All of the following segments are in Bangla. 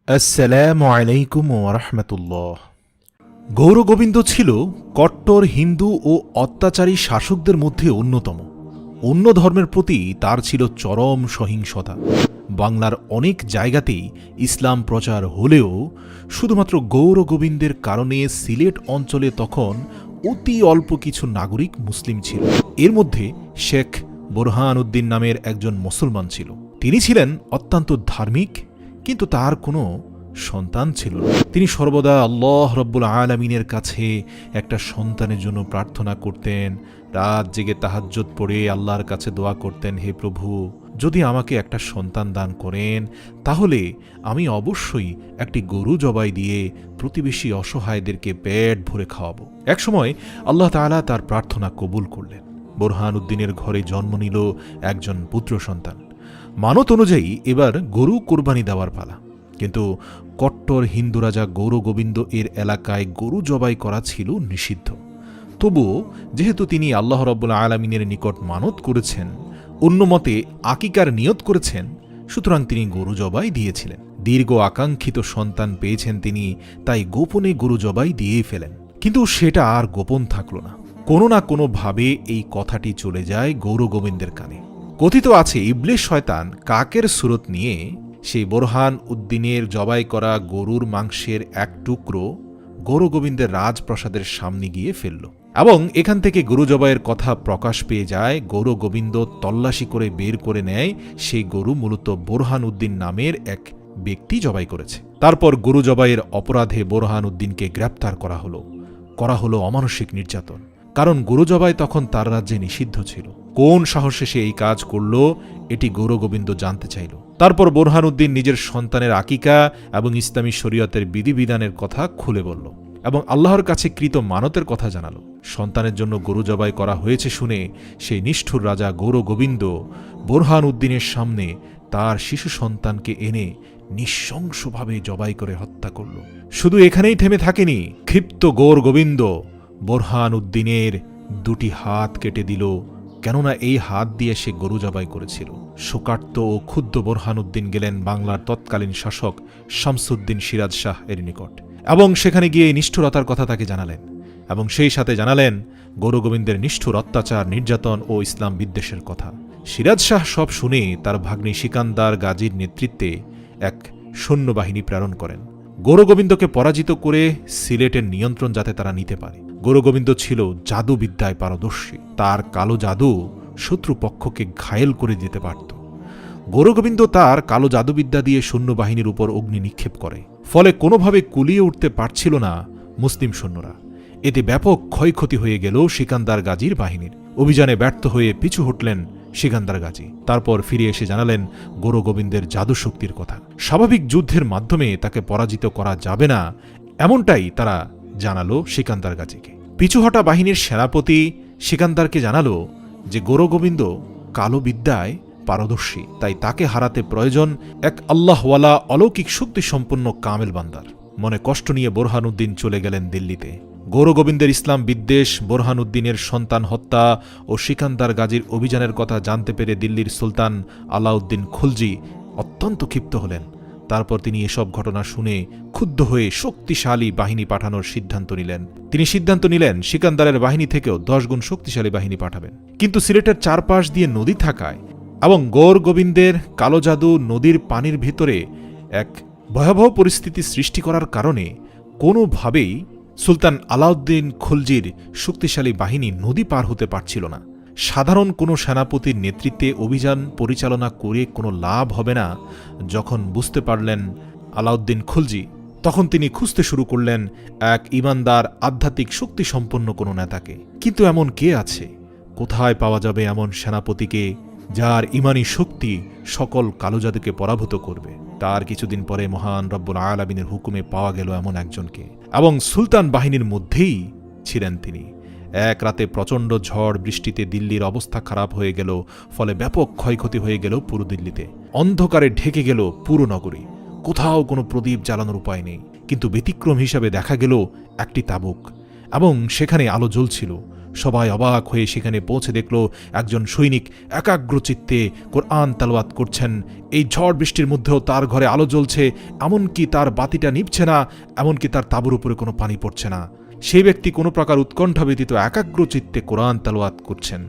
আসসালামু আলাইকুম ওয়া রাহমাতুল্লাহ। গৌরগোবিন্দ ছিল কট্টর হিন্দু ও অত্যাচারী শাসকদের মধ্যে অন্যতম। অন্য ধর্মের প্রতি তার ছিল চরম সহিংসতা। বাংলার অনেক জায়গাতেই ইসলাম প্রচার হলেও শুধুমাত্র গৌরগোবিন্দের কারণে সিলেট অঞ্চলে তখন অতি অল্প কিছু নাগরিক মুসলিম ছিল। এর মধ্যে শেখ বোরহান উদ্দিন নামের একজন মুসলমান ছিল। তিনি ছিলেন অত্যন্ত ধার্মিক, কিন্তু তার কোনো সন্তান ছিল না। তিনি সর্বদা আল্লাহ রব্বুল আলামিনের কাছে একটা সন্তানের জন্য প্রার্থনা করতেন। রাত জেগে তাহাজ্জুদ পড়ে আল্লাহর কাছে দোয়া করতেন, হে প্রভু, যদি আমাকে একটা সন্তান দান করেন তাহলে আমি অবশ্যই একটি গরু জবাই দিয়ে প্রতিবেশী অসহায়দেরকে পেট ভরে খাওয়াবো। একসময় আল্লাহ তাআলা তার প্রার্থনা কবুল করলেন। বোরহান উদ্দিনের ঘরে জন্ম নিল একজন পুত্র সন্তান। মানত অনুযায়ী এবার গরু কোরবানি দেওয়ার পালা। কিন্তু কট্টর হিন্দু রাজা গৌরগোবিন্দ এর এলাকায় গরু জবাই করা ছিল নিষিদ্ধ। তবুও যেহেতু তিনি আল্লাহ রাব্বুল আলামিনের নিকট মানত করেছেন, অন্যমতে আকিকার নিয়ত করেছেন, সুতরাং তিনি গরু জবাই দিয়েছিলেন। দীর্ঘ আকাঙ্ক্ষিত সন্তান পেয়েছেন তিনি, তাই গোপনে গরু জবাই দিয়ে ফেলেন। কিন্তু সেটা আর গোপন থাকল না। কোনো না কোনোভাবে এই কথাটি চলে যায় গৌরগোবিন্দের কানে। কথিত আছে ইবলিস শয়তান কাকের সুরত নিয়ে সেই বোরহান উদ্দিনের জবাই করা গরুর মাংসের এক টুকরো গৌরগোবিন্দের রাজপ্রাসাদের সামনে গিয়ে ফেলল, এবং এখান থেকে গরু জবাইয়ের কথা প্রকাশ পেয়ে যায়। গৌরগোবিন্দ তল্লাশি করে বের করে নেয় সেই গরু মূলত বোরহান উদ্দিন নামের এক ব্যক্তি জবাই করেছে। তারপর গরু জবাইয়ের অপরাধে বোরহান উদ্দিনকে গ্রেপ্তার করা হলো অমানসিক নির্যাতন। কারণ গরু জবাই তখন তার রাজ্যে নিষিদ্ধ ছিল। কোন সাহসে সে এই কাজ করল, এটি গৌরগোবিন্দ জানতে চাইল। তারপর বোরহান উদ্দিন নিজের সন্তানের আকিকা এবং ইসলামী শরীয়তের বিধিবিধানের কথা খুলে বলল এবং আল্লাহর কাছে কৃত মানতের কথা জানালো। সন্তানের জন্য গরু জবাই করা হয়েছে শুনে সেই নিষ্ঠুর রাজা গৌরগোবিন্দ বোরহান উদ্দিনের সামনে তার শিশু সন্তানকে এনে নৃশংসভাবে জবাই করে হত্যা করল। শুধু এখানেই থেমে থাকেনি। ক্ষিপ্ত গৌরগোবিন্দ বোরহান উদ্দিনের দুটি হাত কেটে দিল, কেননা এই হাত দিয়ে সে গরু জবাই করেছিল। শোকার্ত ও ক্ষুব্ধ বোরহান উদ্দিন গেলেন বাংলার তৎকালীন শাসক শামসুদ্দিন সিরাজ শাহ এর নিকট, এবং সেখানে গিয়ে নিষ্ঠুরতার কথা তাকে জানালেন, এবং সেই সাথে জানালেন গৌরগোবিন্দের নিষ্ঠুর অত্যাচার, নির্যাতন ও ইসলাম বিদ্বেষের কথা। সিরাজ শাহ সব শুনে তার ভাগ্নি সিকান্দার গাজীর নেতৃত্বে এক সৈন্যবাহিনী প্রেরণ করেন গৌরগোবিন্দকে পরাজিত করে সিলেটের নিয়ন্ত্রণ যাতে তারা নিতে পারে। গৌরগোবিন্দ ছিল জাদুবিদ্যায় পারদর্শী। তার কালো জাদু শত্রুপক্ষকে ঘায়েল করে দিতে পারত। গৌরগোবিন্দ তার কালো জাদুবিদ্যা দিয়ে সৈন্যবাহিনীর উপর অগ্নি নিক্ষেপ করে, ফলে কোনোভাবে কুলিয়ে উঠতে পারছিল না মুসলিম সৈন্যরা। এতে ব্যাপক ক্ষয়ক্ষতি হয়ে গেল সিকান্দার গাজীর বাহিনীর। অভিযানে ব্যর্থ হয়ে পিছু হটলেন সিকান্দার গাজী। তারপর ফিরে এসে জানালেন গৌরগোবিন্দের জাদু শক্তির কথা। স্বাভাবিক যুদ্ধের মাধ্যমে তাকে পরাজিত করা যাবে না, এমনটাই তারা জানালো সিকান্দার গাজীকে। পিছুহটা বাহিনীর সেনাপতি সিকান্দারকে জানালো যে গৌরগোবিন্দ কালো বিদ্যায় পারদর্শী, তাই তাকে হারাতে প্রয়োজন এক আল্লাহওয়ালা অলৌকিক শক্তি সম্পন্ন কামেল বান্দার। মনে কষ্ট নিয়ে বোরহান উদ্দিন চলে গেলেন দিল্লিতে। গৌরগোবিন্দের ইসলাম বিদ্বেষ, বোরহান উদ্দিনের সন্তান হত্যা ও সিকান্দার গাজীর অভিযানের কথা জানতে পেরে দিল্লির সুলতান আলাউদ্দিন খুলজি অত্যন্ত ক্ষিপ্ত হলেন। তারপর তিনি এসব ঘটনা শুনে ক্ষুব্ধ হয়ে শক্তিশালী বাহিনী পাঠানোর সিদ্ধান্ত নিলেন। তিনি সিদ্ধান্ত নিলেন সিকান্দারের বাহিনী থেকেও 10 গুণ শক্তিশালী বাহিনী পাঠাবেন। কিন্তু সিলেটের চারপাশ দিয়ে নদী থাকায় এবং গৌরগোবিন্দের কালো জাদু নদীর পানির ভিতরে এক ভয়াবহ পরিস্থিতি সৃষ্টি করার কারণে কোনোভাবেই সুলতান আলাউদ্দিন খুলজির শক্তিশালী বাহিনী নদী পার হতে পারছিল না। সাধারণ কোনো সেনাপতির নেতৃত্বে অভিযান পরিচালনা করে কোনো লাভ হবে না যখন বুঝতে পারলেন আলাউদ্দিন খুলজি, তখন তিনি খুঁজতে শুরু করলেন এক ঈমানদার, আধ্যাত্মিক শক্তি সম্পন্ন কোনো নেতাকে। কিন্তু এমন কে আছে? কোথায় পাওয়া যাবে এমন সেনাপতিকে যার ঈমানী শক্তি সকল কালো জাদুকে পরাভূত করবে? তার কিছুদিন পরে মহান রব্বুল আলামিনের হুকুমে পাওয়া গেল এমন একজনকে, এবং সুলতান বাহিনীর মধ্যেই ছিলেন তিনি। এক রাতে প্রচণ্ড ঝড় বৃষ্টিতে দিল্লির অবস্থা খারাপ হয়ে গেল, ফলে ব্যাপক ক্ষয়ক্ষতি হয়ে গেল পুরো দিল্লিতে। অন্ধকারে ঢেকে গেল পুরো নগরী। কোথাও কোনো প্রদীপ জ্বালানোর উপায় নেই। কিন্তু ব্যতিক্রম হিসাবে দেখা গেল একটি তাঁবুক, এবং সেখানে আলো জ্বলছিল। সবাই অবাক হয়ে সেখানে পৌঁছে দেখল একজন সৈনিক একাগ্রচিত্তে কোরআন তেলাওয়াত করছেন। এই ঝড় বৃষ্টির মধ্যেও তার ঘরে আলো জ্বলছে, এমনকি তার বাতিটা নিভছে না, এমনকি তার তাঁবুর উপরে কোনো পানি পড়ছে না। সেই ব্যক্তি কোনো প্রকার উৎকণ্ঠা ব্যতীত একাগ্রচিত্তে কোরআন তেলাওয়াত করছেন।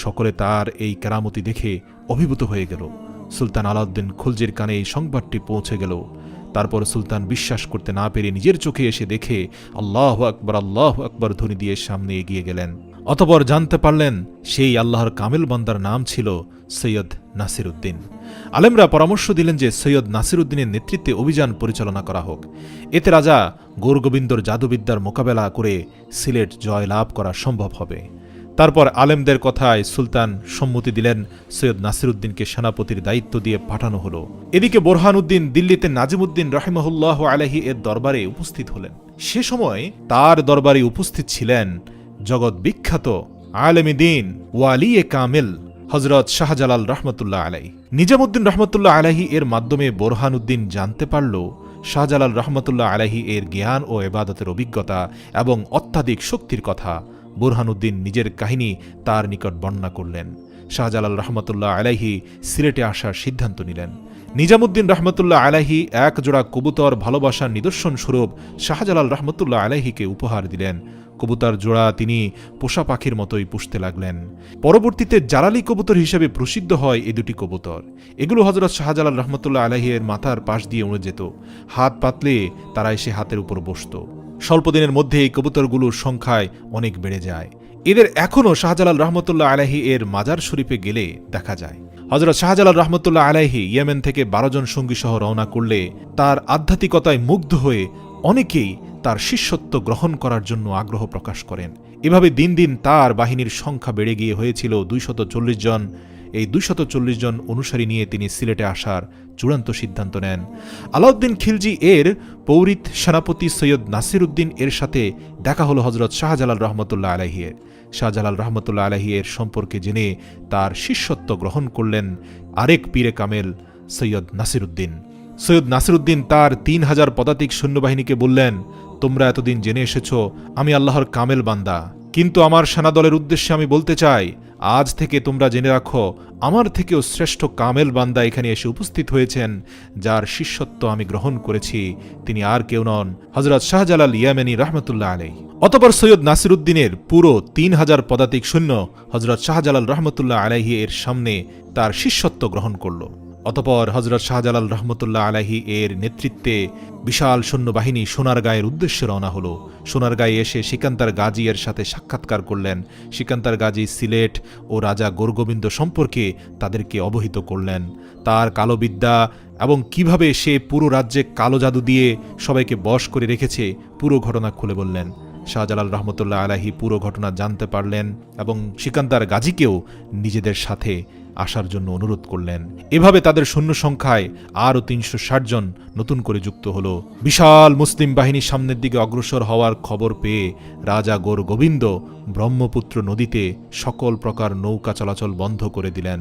সকলে তার এই কেরামতি দেখে অভিভূত হয়ে গেল। সুলতান আলাউদ্দিন খুলজির কানে এই সংবাদটি পৌঁছে গেল। তারপর সুলতান বিশ্বাস করতে না পেরে নিজের চোখে এসে দেখে আল্লাহু আকবার ধ্বনি দিয়ে সামনে এগিয়ে গেলেন। অতঃপর জানতে পারলেন সেই আল্লাহর কামেল বান্দার নাম ছিল সৈয়দ নাসিরউদ্দিন। আলেমরা পরামর্শ দিলেন যে সৈয়দ নাসিরউদ্দিনের নেতৃত্বে অভিযান পরিচালনা করা হোক। এতে রাজা গৌরগোবিন্দর জাদুবিদ্যার মোকাবেলা করে সিলেট জয় লাভ করা সম্ভব হবে। তারপর আলেমদের কথায় সুলতান সম্মতি দিলেন, সৈয়দ নাসিরউদ্দিনকে সেনাপতির দায়িত্ব দিয়ে পাঠানো হলো। এদিকে বোরহানউদ্দিন দিল্লিতে নাজিমউদ্দিন রাহিমাহুল্লাহ আলাইহি এর দরবারে উপস্থিত হলেন। সে সময় তার দরবারে উপস্থিত ছিলেন জগৎ বিখ্যাত আলেম দ্বীন ওয়ালি এ কামেল হযরত শাহজালাল রহমতুল্লাহ আলাইহি। নিজামউদ্দিন রহমতুল্লাহ আলাইহি এর মাধ্যমে বোরহানউদ্দিন জানতে পারল শাহজালাল রহমতুল্লাহ আলাইহি এর জ্ঞান ও ইবাদতের অভিজ্ঞতা এবং অত্যাধিক শক্তির কথা। বোরহানউদ্দিন নিজের কাহিনী তার নিকট বর্ণনা করলেন। শাহজালাল রহমতুল্লাহ আলাইহি সিলেটে আসার সিদ্ধান্ত নিলেন। নিজামউদ্দিন রহমতুল্লাহ আলাইহি এক জোড়া কবুতর ভালোবাসার নিদর্শন স্বরূপ শাহজালাল রহমতুল্লাহ আলাইহিকে উপহার দিলেন। কবুতর জোড়া তিনি পোষা পাখির মতোই পুষতে লাগলেন। পরবর্তীতে জালালি কবুতর হিসেবে প্রসিদ্ধ হয় এই দুটি কবুতর। এগুলো হযরত শাহজালাল রহমতুল্লাহ আলাইহি এর মাথার পাশ দিয়ে উড়ে যেত। হাত পাতলে তারা এসে হাতের উপর বসত। স্বল্প দিনের মধ্যে এই কবুতরগুলোর সংখ্যায় অনেক বেড়ে যায়। এদের এখনও শাহজালাল রহমতুল্লাহ আলাইহি এর মাজার শরীফে গেলে দেখা যায়। হযরত শাহজালাল রহমতুল্লাহ আলাইহি ইয়েমেন থেকে 12 জন সঙ্গী সহ রওনা করলে তার আধ্যাত্মিকতায় মুগ্ধ হয়ে অনেকেই তার শিষ্যত্ব গ্রহণ করার জন্য আগ্রহ প্রকাশ করেন। এভাবে দিন দিন তার বাহিনীর সংখ্যা বেড়ে গিয়ে হয়েছিল 240 জন। এই 240 জন অনুসারী নিয়ে তিনি সিলেটে আসার চূড়ান্ত সিদ্ধান্ত নেন। আলাউদ্দিন খিলজি এর পৌরিত সেনাপতি সৈয়দ নাসিরউদ্দিন এর সাথে দেখা হলো হযরত শাহজালাল রহমতুল্লাহ আলাইহি এর। শাহজালাল রহমতুল্লাহ আলাইহি এর সম্পর্কে জেনে তার শিষ্যত্ব গ্রহণ করলেন আরেক পীরে কামেল সৈয়দ নাসিরউদ্দিন। সৈয়দ নাসিরউদ্দিন তার 3000 পদাতিক সৈন্যবাহিনীকে বললেন, তোমরা এতদিন জেনে এসেছ আমি আল্লাহর কামেল বান্দা, কিন্তু আমার সেনাদলের উদ্দেশ্যে আমি বলতে চাই, আজ থেকে তোমরা জেনে রাখো আমার থেকেও শ্রেষ্ঠ কামেল বান্দা এখানে এসে উপস্থিত হয়েছেন, যার শিষ্যত্ব আমি গ্রহণ করেছি। তিনি আর কেউ নন, হযরত শাহজালাল ইয়ামানি রহমতুল্লাহ আলাইহি। অতঃপর সৈয়দ নাসিরউদ্দিনের পুরো 3000 পদাতিক সৈন্য হযরত শাহজালাল রহমতুল্লাহ আলাইহি এর সামনে তার শিষ্যত্ব গ্রহণ করল। অতঃপর হযরত শাহজালাল রহমতুল্লাহ আলাইহি এর নেতৃত্বে বিশাল সৈন্যবাহিনী সোনারগাঁয়ের উদ্দেশ্যে রওনা হলো। সোনারগাঁয়ে এসে সিকান্দার গাজী এর সাথে সাক্ষাৎকার করলেন। সিকান্দার গাজী সিলেট ও রাজা গৌরগোবিন্দ সম্পর্কে তাদেরকে অবহিত করলেন। তার কালো বিদ্যা এবং কিভাবে সে পুরো রাজ্যে কালো জাদু দিয়ে সবাইকে বশ করে রেখেছে পুরো ঘটনা খুলে বললেন। শাহজালাল রহমতুল্লাহ আলাইহি পুরো ঘটনা জানতে পারলেন এবং সিকান্দার গাজীকেও নিজেদের সাথে আসার জন্য অনুরোধ করলেন। এভাবে তাদের সৈন্য সংখ্যায় আরও 360 জন নতুন করে যুক্ত হল। বিশাল মুসলিম বাহিনী সামনের দিকে অগ্রসর হওয়ার খবর পেয়ে রাজা গৌরগোবিন্দ ব্রহ্মপুত্র নদীতে সকল প্রকার নৌকা চলাচল বন্ধ করে দিলেন।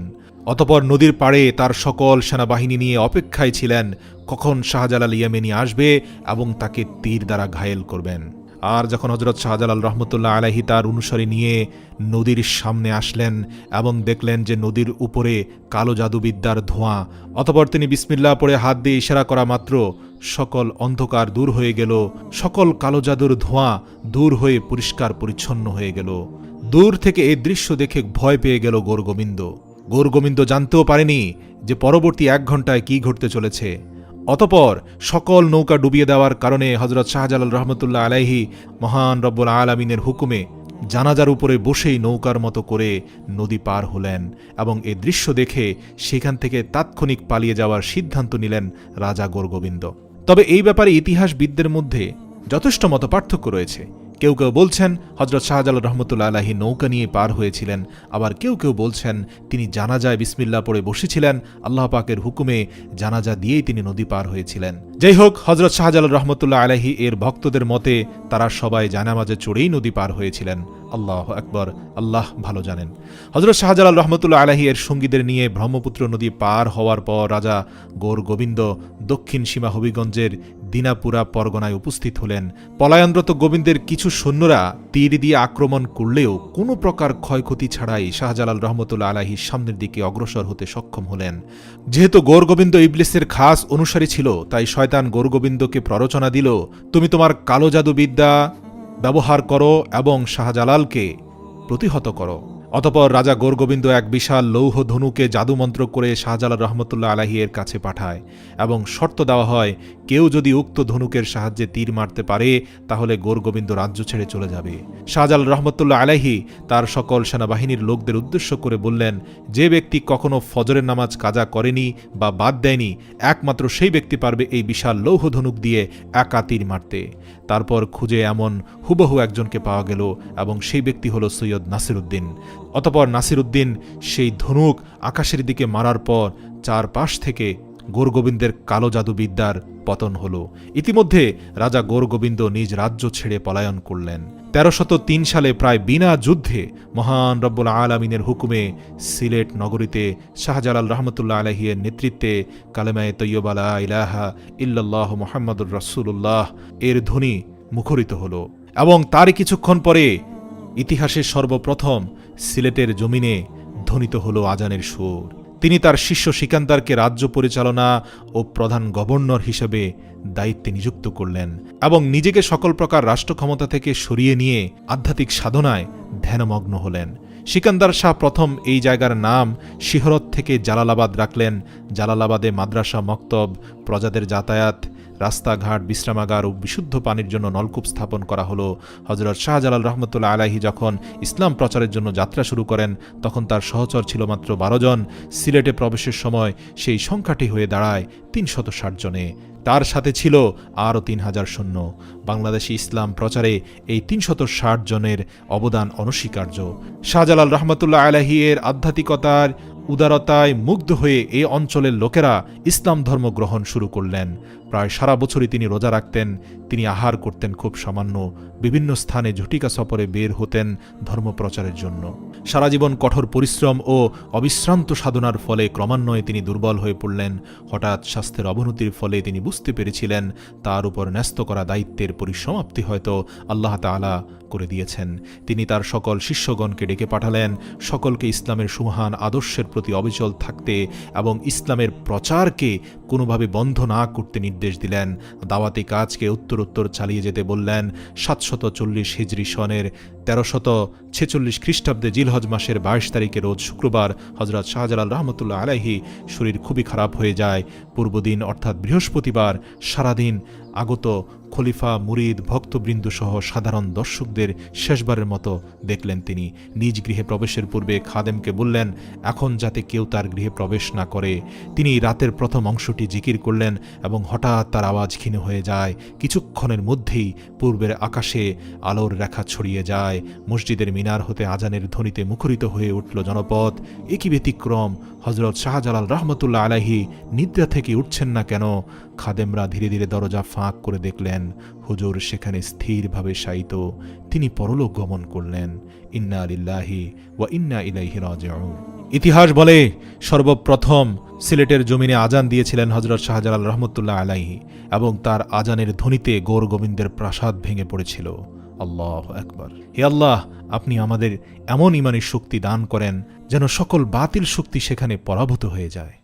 অতঃপর নদীর পাড়ে তার সকল সেনাবাহিনী নিয়ে অপেক্ষায় ছিলেন কখন শাহজালাল ইয়ামানি আসবে এবং তাকে তীর দ্বারা ঘায়েল করবেন। আর যখন হযরত শাহজালাল রহমতুল্লাহ আলাইহি তার অনুসারী নিয়ে নদীর সামনে আসলেন এবং দেখলেন যে নদীর উপরে কালো জাদুবিদ্যার ধোঁয়া, অতঃপর তিনি বিসমিল্লাহ পড়ে হাত দিয়ে ইশারা করা মাত্র সকল অন্ধকার দূর হয়ে গেল। সকল কালো জাদুর ধোঁয়া দূর হয়ে পরিষ্কার পরিচ্ছন্ন হয়ে গেল। দূর থেকে এই দৃশ্য দেখে ভয় পেয়ে গেল গৌরগোবিন্দ। গৌরগোবিন্দ জানতেও পারেনি যে পরবর্তী 1 ঘন্টায় কি ঘটতে চলেছে। অতঃপর সকল নৌকা ডুবিয়ে দেওয়ার কারণে হযরত শাহজালাল রহমতুল্লাহ আলাইহি মহান রব্বুল আলামিনের হুকুমে জানাজার উপরে বসেই নৌকার মতো করে নদী পার হলেন এবং এই দৃশ্য দেখে সেখান থেকে তাৎক্ষণিক পালিয়ে যাওয়ার সিদ্ধান্ত নিলেন রাজা গৌরগোবিন্দ। তবে এই ব্যাপারে ইতিহাসবিদদের মধ্যে যথেষ্ট মতপার্থক্য রয়েছে। কেউ কেউ বলছেন হযরত শাহজালাল রহমতুল্লাহ আলাইহি নৌকা নিয়ে পার হয়েছিলেন, আবার কেউ কেউ বলছেন তিনি জানাজায় বিসমিল্লাহ পড়ে বসেছিলেন, আল্লাহ পাকের হুকুমে জানাজা দিয়েই তিনি নদী পার হয়েছিলেন। যাই হোক, হযরত শাহজালাল রহমতুল্লাহ আলাইহি এর ভক্তদের মতে তারা সবাই জানামাজে চড়েই নদী পার হয়েছিলেন। আল্লাহু আকবার, আল্লাহ ভালো জানেন। হযরত শাহজালাল রহমতুল্লাহ আলাইহি এর সঙ্গীদের নিয়ে ব্রহ্মপুত্র নদী পার হওয়ার পর রাজা গৌর গোবিন্দ দক্ষিণ সীমা হবিগঞ্জের দিনাপুরা পরগনায় উপস্থিত হলেন। পলায়নরত গোবিন্দের কিছু সৈন্যরা তীর দিয়ে আক্রমণ করলেও কোনো প্রকার ক্ষয়ক্ষতি ছাড়াই শাহজালাল রহমতুল্লাহ আলাইহি সামনের দিকে অগ্রসর হতে সক্ষম হলেন। যেহেতু গৌর গোবিন্দ ইবলিসের খাস অনুসারী ছিল, তাই শয়তান গৌর গোবিন্দকে প্ররোচনা দিল, তুমি তোমার কালো জাদুবিদ্যা ব্যবহার করো এবং শাহজালালকে প্রতিহত করো। অতঃপর রাজা গৌরগোবিন্দ এক বিশাল লৌহ ধনুকে জাদুমন্ত্র করে শাহজালাল রহমতুল্লাহ আলাইহি এর কাছে পাঠায় এবং শর্ত দেওয়া হয়, কেউ যদি উক্ত ধনুকের সাহায্যে তীর মারতে পারে তাহলে গৌরগোবিন্দ রাজ্য ছেড়ে চলে যাবে। শাহজালাল রহমতুল্লাহ আলাইহি তার সকল সেনাবাহিনীর লোকদের উদ্দেশ্য করে বললেন, যে ব্যক্তি কখনো ফজরের নামাজ কাজা করেনি বা বাদ দেয়নি, একমাত্র সেই ব্যক্তি পারবে এই বিশাল লৌহ ধনুক দিয়ে একা তীর মারতে। তারপর খুঁজে এমন হুবহু একজনকে পাওয়া গেল এবং সেই ব্যক্তি হল সৈয়দ নাসিরউদ্দিন। অতঃপর নাসিরউদ্দিন সেই ধনুক আকাশের দিকে মারার পর চারপাশ থেকে গৌরগোবিন্দের কালো জাদুবিদ্যার পতন হল। ইতিমধ্যে রাজা গৌরগোবিন্দ নিজ রাজ্য ছেড়ে পলায়ন করলেন। 1303 সালে প্রায় বিনা যুদ্ধে মহান রব্বুল আলামিনের হুকুমে সিলেট নগরীতে শাহজালাল রহমতুল্লাহ আলাইহি এর নেতৃত্বে কালেমায়ে তৈয়বা লা ইলাহা ইল্লাল্লাহু মুহাম্মাদুর রাসূলুল্লাহ এর ধ্বনি মুখরিত হল এবং তারই কিছুক্ষণ পরে ইতিহাসের সর্বপ্রথম সিলেটের জমিনে ধ্বনিত হল আজানের সুর। তিনি তার শিষ্য সিকান্দারকে রাজ্য পরিচালনা ও প্রধান গভর্নর হিসেবে দায়িত্বে নিযুক্ত করলেন এবং নিজেকে সকল প্রকার রাষ্ট্র ক্ষমতা থেকে সরিয়ে নিয়ে আধ্যাত্মিক সাধনায় ধ্যানমগ্ন হলেন। সিকান্দার শাহ প্রথম এই জায়গার নাম শিহরত থেকে জালালাবাদ রাখলেন। জালালাবাদে মাদ্রাসা, মক্তব, প্রজাদের যাতায়াত, রাস্তাঘাট, বিশ্রামাগার ও বিশুদ্ধ পানির জন্য নলকূপ স্থাপন করা হলো। হযরত শাহজালাল রহমতুল্লাহ আলাইহি যখন ইসলাম প্রচারের জন্য যাত্রা শুরু করেন তখন তার সহচর ছিল মাত্র 12 জন। সিলেটে প্রবেশের সময় সেই সংখ্যাটি হয়ে দাঁড়ায় 360 জনে। তার সাথে ছিল আরও 3000 সৈন্য। বাংলাদেশি ইসলাম প্রচারে এই 360 জনের অবদান অনস্বীকার্য। শাহজালাল রহমতুল্লাহ আলাইহি এর আধ্যাত্মিকতার উদারতায় মুগ্ধ হয়ে এ অঞ্চলের লোকেরা ইসলাম ধর্ম গ্রহণ শুরু করলেন। প্রায় সারা বছরই তিনি রোজা রাখতেন। তিনি আহার করতেন খুব সামান্য। বিভিন্ন স্থানে ঝটিকা সফরে বের হতেন ধর্ম প্রচারের জন্য। সারা জীবন কঠোর পরিশ্রম ও অবিশ্রান্ত সাধনার ফলে ক্রমান্বয়ে তিনি দুর্বল হয়ে পড়লেন। হঠাৎ স্বাস্থ্যের অবনতির ফলে তিনি বুঝতে পেরেছিলেন তার উপর ন্যস্ত করা দায়িত্বের পরিসমাপ্তি হয়তো আল্লাহ তাআলা করে দিয়েছেন। তিনি তার সকল শিষ্যগণকে ডেকে পাঠালেন, সকলকে ইসলামের সুমহান আদর্শের প্রতি অবিচল থাকতে এবং ইসলামের প্রচারকে কোনোভাবে বন্ধ না করতে নির্দেশ দিলেন। দাওয়াতি কাজকে উত্তরোত্তর চালিয়ে যেতে বললেন। 740 হিজরি সনের 1346 খ্রিস্টাব্দে জিলহজ মাসের 22 তারিখে রোজ শুক্রবার হযরত শাহজালাল রহমতুল্লাহ আলাইহি শরীর খুবই খারাপ হয়ে যায়। পূর্বদিন অর্থাৎ বৃহস্পতিবার সারাদিন আগত খলিফা, মুরিদ, ভক্তবৃন্দ সহ সাধারণ দর্শকদের শেষবারের মতো দেখলেন। তিনি নিজ গৃহে প্রবেশের পূর্বে খাদেমকে বললেন এখন যাতে কেউ তার গৃহে প্রবেশ না করে। তিনি রাতের প্রথম অংশটি জিকির করলেন এবং হঠাৎ তার আওয়াজ ক্ষীণ হয়ে যায়। কিছুক্ষণের মধ্যেই পূর্বের আকাশে আলোর রেখা ছড়িয়ে যায়। মসজিদের মিনার হতে আজানের ধ্বনিতে মুখরিত হয়ে উঠল জনপদ। একই ব্যতিক্রম, হযরত শাহজালাল রহমতুল্লাহ আলাইহি নিদ্রা থেকে উঠছেন না কেন? খাদেমরা ধীরে ধীরে দরজা ফাঁক করে দেখলেন হুজুর সেখানে স্থিরভাবে শায়িত। তিনি পরলোক গমন করলেন। ইন্না লিল্লাহি ওয়া ইন্না ইলাইহি রাজিউন। ইতিহাস বলে সর্বপ্রথম সিলেটের জমিনে আজান দিয়েছিলেন হযরত শাহজালাল রহমতুল্লাহ আলাইহি এবং তার আজানের ধ্বনিতে গৌর গোবিন্দের প্রাসাদ ভেঙে পড়েছিল। আল্লাহু আকবার। হে আল্লাহ, আপনি আমাদের এমন ঈমানের শক্তি দান করেন যেন সকল বাতিল শক্তি সেখানে পরাভূত হয়ে যায়।